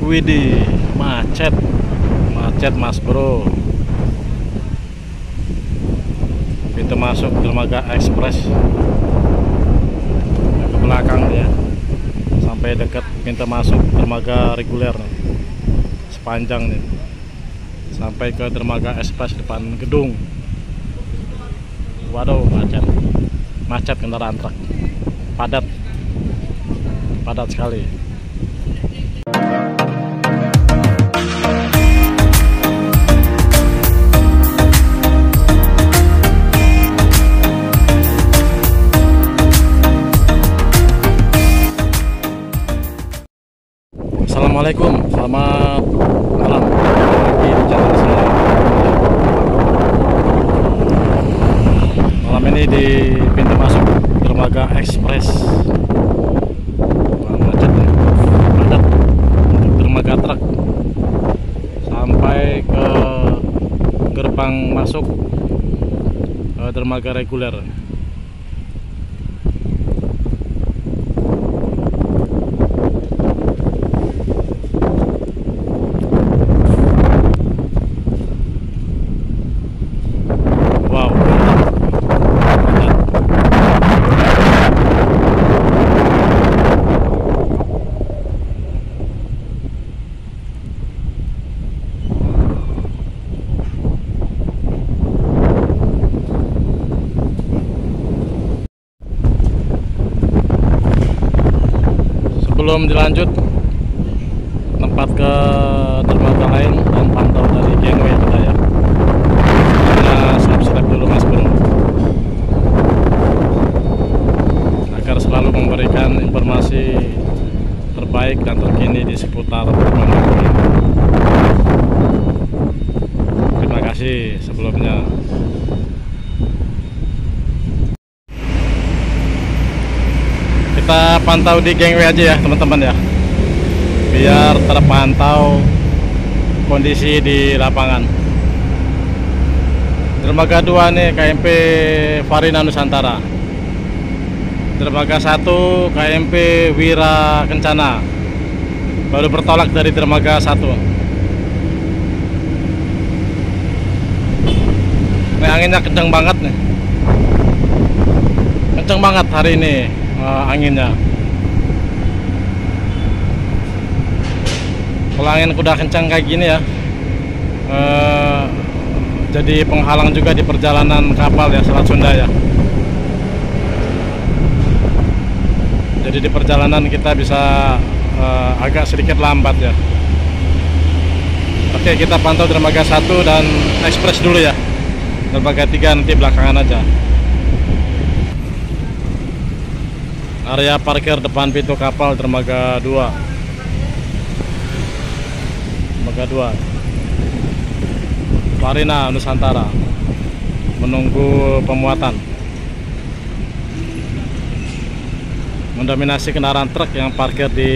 Widih, macet mas bro. Pintu masuk dermaga ekspres ke belakang dia, sampai dekat pintu masuk dermaga reguler nih. Sepanjang nih sampai ke dermaga ekspres depan gedung. Waduh, macet kendaraan truk, padat sekali. Assalamualaikum, selamat malam di channel saya. Malam ini di pintu masuk dermaga ekspres. Wah, macet ya, padat untuk dermaga truk sampai ke gerbang masuk dermaga reguler. Sebelum dilanjut tempat ke dermaga lain dan pantau dari gangway kita ya, subscribe dulu mas bro, agar selalu memberikan informasi terbaik dan terkini di seputar dermaga ini. Terima kasih sebelumnya. Kita pantau di gangway aja ya teman-teman ya, biar terpantau kondisi di lapangan. Dermaga 2 nih KMP Farina Nusantara, dermaga 1 KMP Wira Kencana, baru bertolak dari dermaga 1. Ini anginnya kencang banget nih, kencang banget hari ini. Anginnya, kalau angin udah kencang kayak gini ya, jadi penghalang juga di perjalanan kapal ya Selat Sunda ya. Jadi di perjalanan kita bisa agak sedikit lambat ya. Oke, kita pantau dermaga 1 dan ekspres dulu ya. Dermaga 3 nanti belakangan aja. Area parkir depan pintu kapal dermaga 2. Dermaga 2 Farina Nusantara menunggu pemuatan. Mendominasi kendaraan truk yang parkir di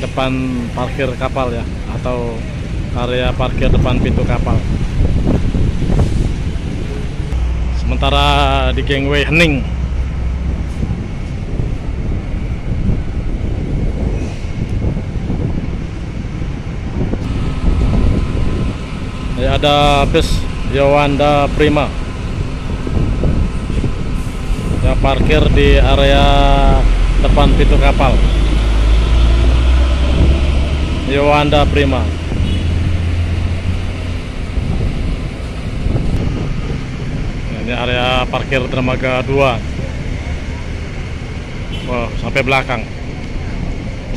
depan parkir kapal ya, atau area parkir depan pintu kapal. Sementara di gangway hening. Ada bus Yowanda Prima yang parkir di area depan pintu kapal. Yowanda Prima. Ini area parkir dermaga 2. Wow, sampai belakang,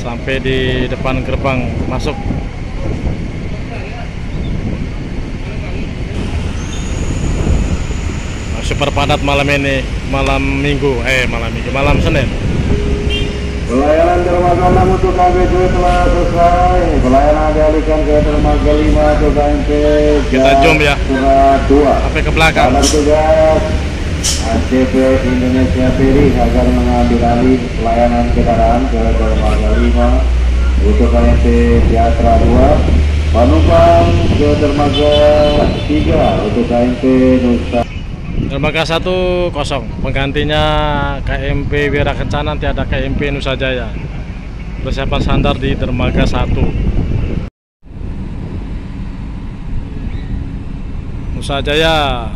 sampai di depan gerbang masuk. Super padat malam ini, malam Senin. Pelayanan dermaga 6 untuk KBJ telah selesai. Pelayanan dialihkan ke dermaga 5 untuk KMP. Kita zoom ya, 2 sampai ke belakang. Pada tugas ACP Indonesia Ferry agar mengambil alih pelayanan kendaraan ke dermaga 5 untuk KMP Jatra 2. Penumpang ke dermaga 3 untuk KMP Nusa. Dermaga 1 kosong, penggantinya KMP Wira Kencana, nanti ada KMP Nusa Jaya. Persiapan sandar di dermaga 1. Nusa Jaya.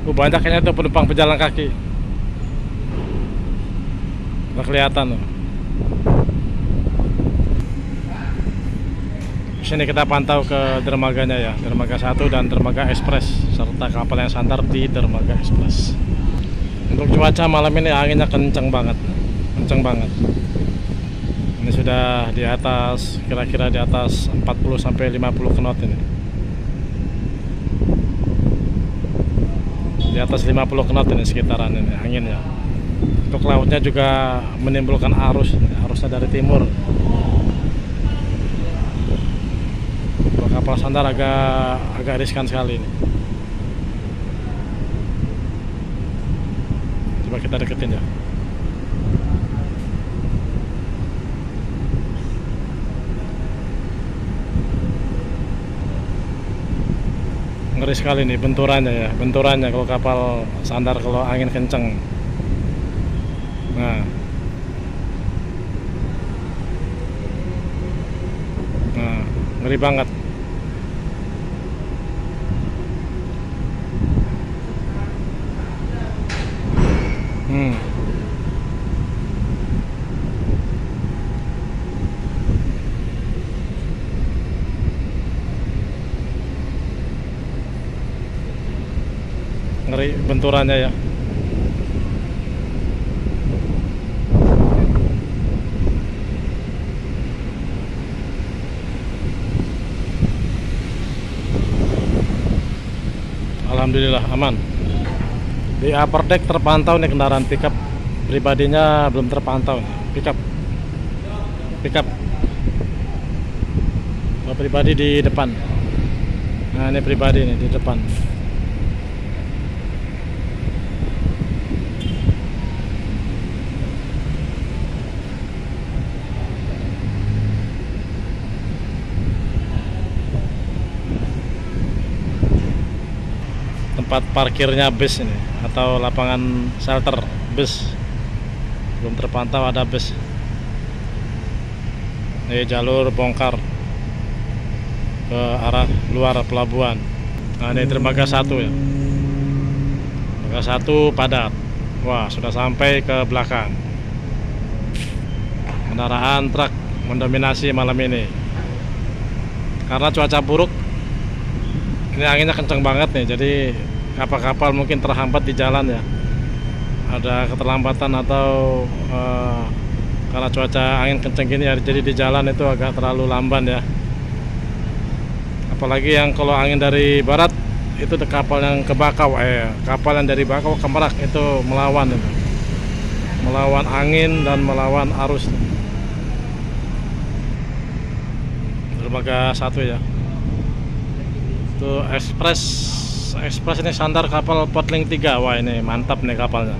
Banyak kayaknya tuh penumpang pejalan kaki. Nggak kelihatan tuh. Sini kita pantau ke dermaganya ya, dermaga 1 dan dermaga ekspres serta kapal yang sandar di dermaga ekspres. Untuk cuaca malam ini anginnya kencang banget, kencang banget. Ini sudah di atas, kira-kira di atas 40 sampai 50 knot ini. Di atas 50 knot ini sekitaran ini anginnya. Untuk lautnya juga menimbulkan arusnya dari timur. Untuk kapal sandar agak riskan sekali ini. Coba kita deketin ya. Ngeri sekali nih benturannya kalau kapal sandar kalau angin kenceng. Nah, ngeri banget. Ngeri benturannya ya. Alhamdulillah aman. Di upper deck terpantau nih kendaraan pickup, pribadinya belum terpantau nih. Pickup pribadi di depan. Nah ini pribadi nih di depan. Tempat parkirnya bus ini atau lapangan shelter bus belum terpantau ada bus. Ini jalur bongkar ke arah luar pelabuhan. Nah ini dermaga 1 ya, dermaga 1 padat. Wah sudah sampai ke belakang. Kendaraan truk mendominasi malam ini karena cuaca buruk. Ini anginnya kencang banget nih, jadi kapal-kapal mungkin terhambat di jalan ya. Ada keterlambatan atau karena cuaca angin kencang gini ya, jadi di jalan itu agak terlalu lamban ya. Apalagi yang kalau angin dari barat itu kapal yang ke Bakau, kapal yang dari Bakau ke Merak itu melawan itu. Melawan angin dan melawan arus. Dermaga 1 ya. Itu ekspres ini sandar kapal Potling 3. Wah ini mantap nih kapalnya.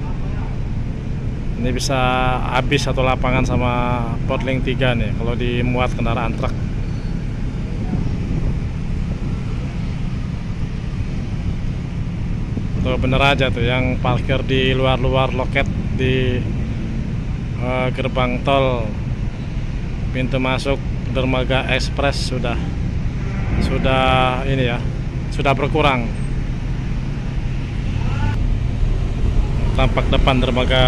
Ini bisa habis satu lapangan sama Potling 3 nih kalau dimuat kendaraan truk. Tuh bener aja tuh yang parkir di luar-luar loket di gerbang tol pintu masuk dermaga ekspres sudah ini ya, sudah berkurang. Tampak depan dermaga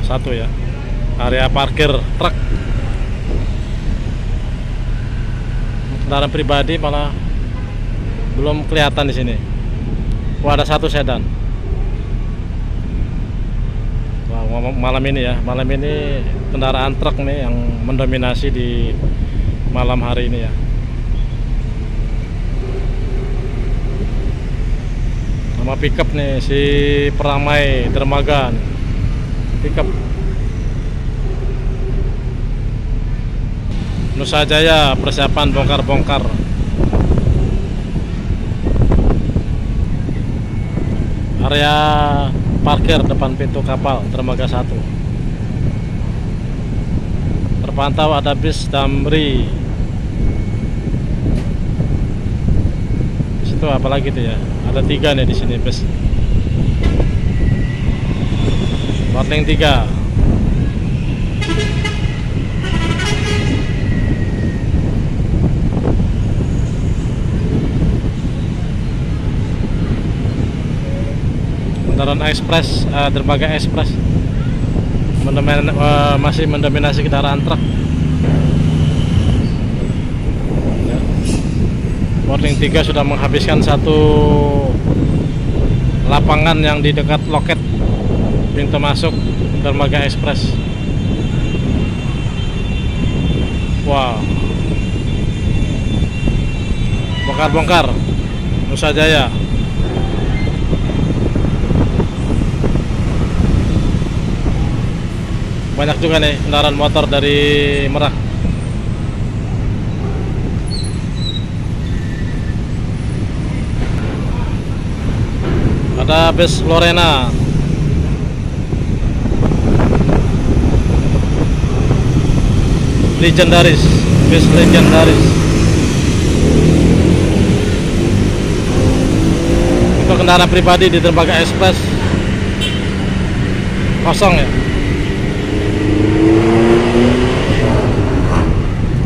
1 ya, area parkir truk. Kendaraan pribadi malah belum kelihatan di sini. Wah ada satu sedan. Wah malam ini ya, malam ini kendaraan truk nih yang mendominasi di malam hari ini ya. Sama pickup nih si Peramai dermaga nih. Pickup Nusa Jaya persiapan bongkar-bongkar. Area parkir depan pintu kapal dermaga 1. Terpantau ada bis Damri. Di situ apalagi tuh ya? Ada 3 nih di sini bus. Potling 3. kendaraan ekspres, dermaga ekspres masih mendominasi kendaraan truk. Ya. Warning 3 sudah menghabiskan satu lapangan yang di dekat loket pintu masuk dermaga ekspres. Wow, bongkar-bongkar Nusa Jaya. Banyak juga nih kendaraan motor dari Merak. Ada bus Lorena. Legendaris, bus legendaris. Untuk kendaraan pribadi di dermaga ekspres kosong ya.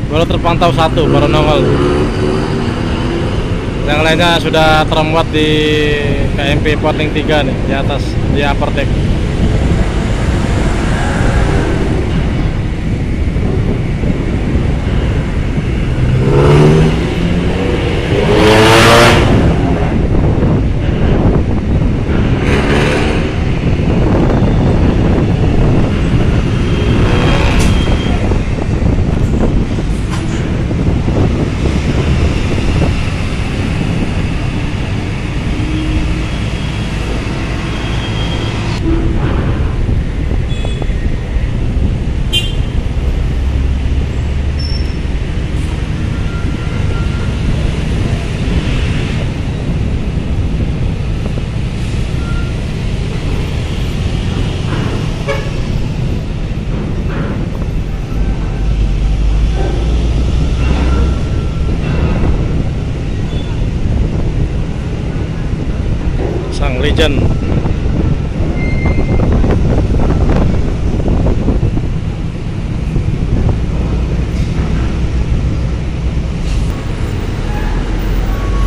Baru terpantau satu, baru nongol. Yang lainnya sudah termuat di KMP Porting 3 nih, di atas, di upper deck. Sang Legend.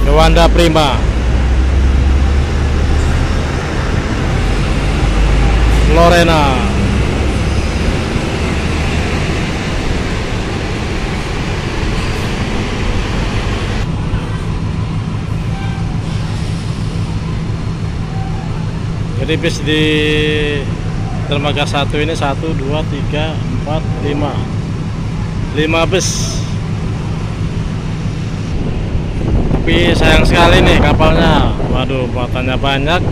Dewanda Prima. Lorena. Jadi bis di dermaga 1 ini 1, 2, 3, 4, 5 bus. Tapi sayang sekali nih kapalnya. Waduh, muatannya banyak.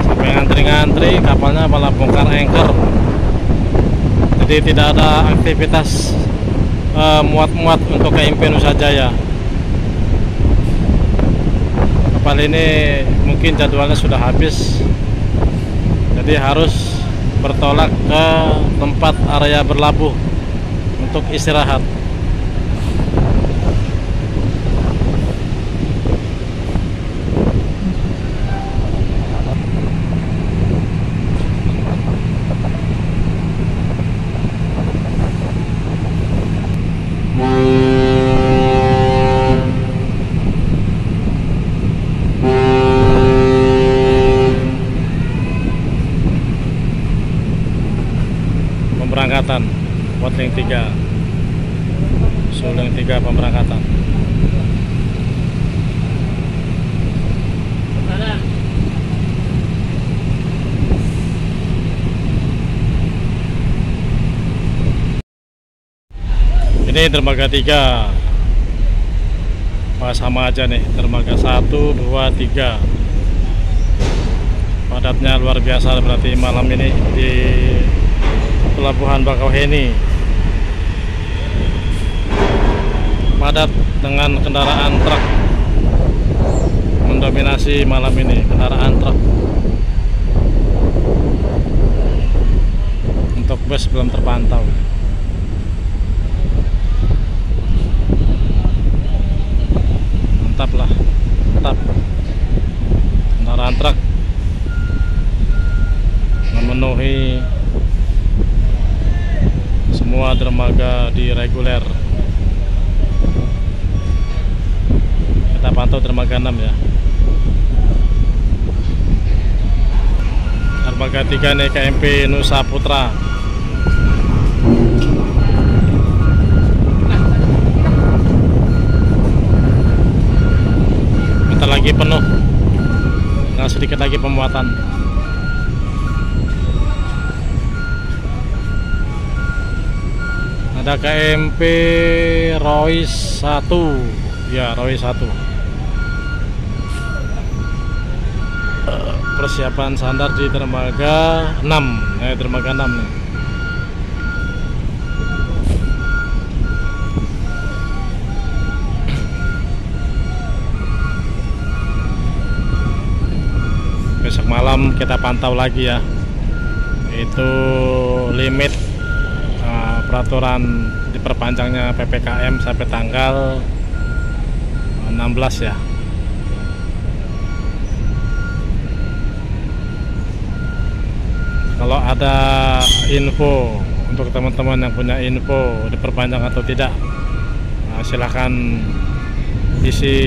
Sampai ngantri-ngantri, kapalnya malah bongkar anchor. Jadi tidak ada aktivitas muat-muat untuk KMP Nusa Jaya. Kapal ini mungkin jadwalnya sudah habis, jadi harus bertolak ke tempat area berlabuh untuk istirahat. Pemberangkatan Porting 3, Suling 3 pemberangkatan. Ini dermaga 3. Wah, sama aja nih, dermaga 1, 2, 3. Padatnya luar biasa berarti malam ini di Pelabuhan Bakauheni. Padat dengan kendaraan truk, mendominasi malam ini kendaraan truk. Untuk bus belum terpantau. Mantap lah, mantap. Kendaraan truk memenuhi semua dermaga di reguler. Kita pantau dermaga 6 ya. dermaga 3 nih KMP Nusa Putra. Bentar lagi penuh, nggak sedikit lagi pemuatan. Ada KMP Royce 1, ya Royce 1. Persiapan sandar di dermaga 6, dermaga 6 nih. Besok malam kita pantau lagi ya, itu limit peraturan diperpanjangnya PPKM sampai tanggal 16 ya. Kalau ada info untuk teman-teman yang punya info diperpanjang atau tidak, silahkan isi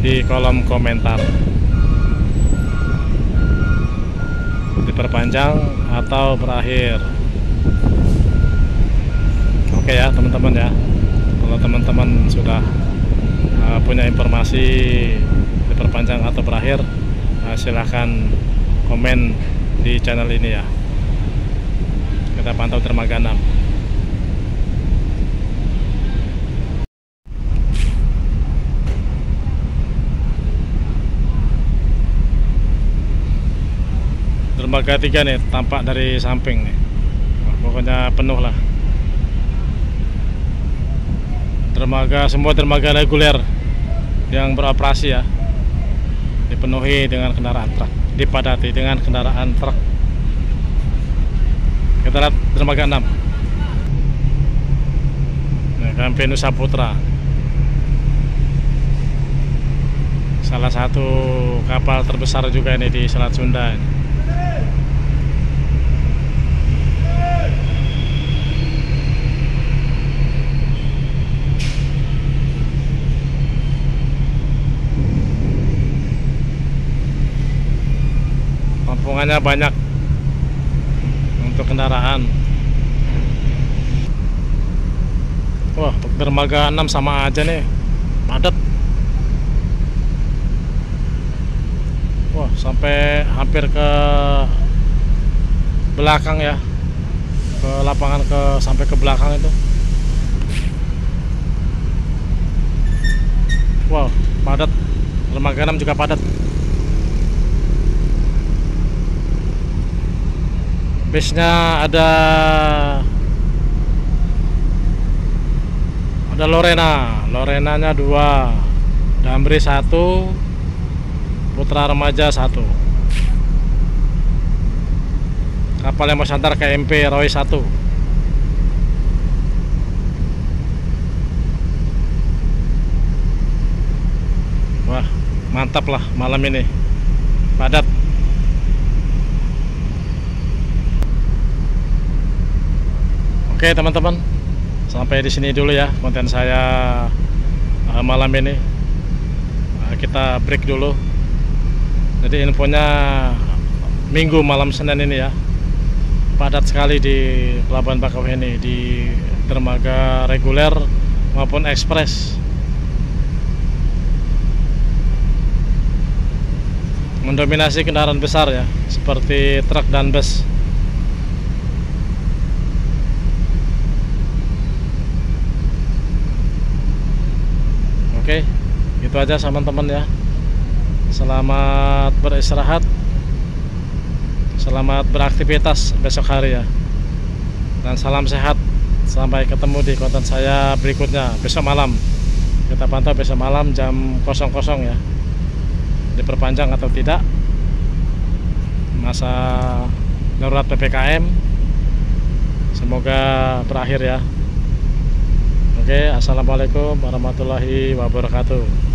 di kolom komentar, diperpanjang atau berakhir. Oke ya teman-teman ya, kalau teman-teman sudah punya informasi diperpanjang atau berakhir, silahkan komen di channel ini ya. Kita pantau dermaga 6. Dermaga 3 nih tampak dari samping nih. Pokoknya penuh lah. Semua dermaga reguler yang beroperasi ya, dipenuhi dengan kendaraan truk, dipadati dengan kendaraan truk. Kita lihat dermaga 6. KMP Nusa Putra, salah satu kapal terbesar juga ini di Selat Sunda ini. Penampungannya banyak untuk kendaraan. Wah, untuk dermaga 6 sama aja nih, padat. Wah, sampai hampir ke belakang ya, ke lapangan, sampai ke belakang itu. Wow, padat. Dermaga 6 juga padat. Base-nya ada Lorenanya 2, Damri 1, Putra Remaja 1. Kapal yang mau sandar KMP Royce 1. Wah, mantap lah malam ini, padat. Oke teman-teman, sampai di sini dulu ya konten saya malam ini. Kita break dulu. Jadi infonya Minggu malam Senin ini ya, padat sekali di Pelabuhan Bakauheni, di dermaga reguler maupun ekspres. Mendominasi kendaraan besar ya, seperti truk dan bus. Oke, itu aja teman-teman ya. Selamat beristirahat, selamat beraktivitas besok hari ya, dan salam sehat. Sampai ketemu di konten saya berikutnya besok malam. Kita pantau besok malam jam 00 ya, diperpanjang atau tidak masa darurat PPKM. Semoga berakhir ya. Oke, assalamualaikum warahmatullahi wabarakatuh.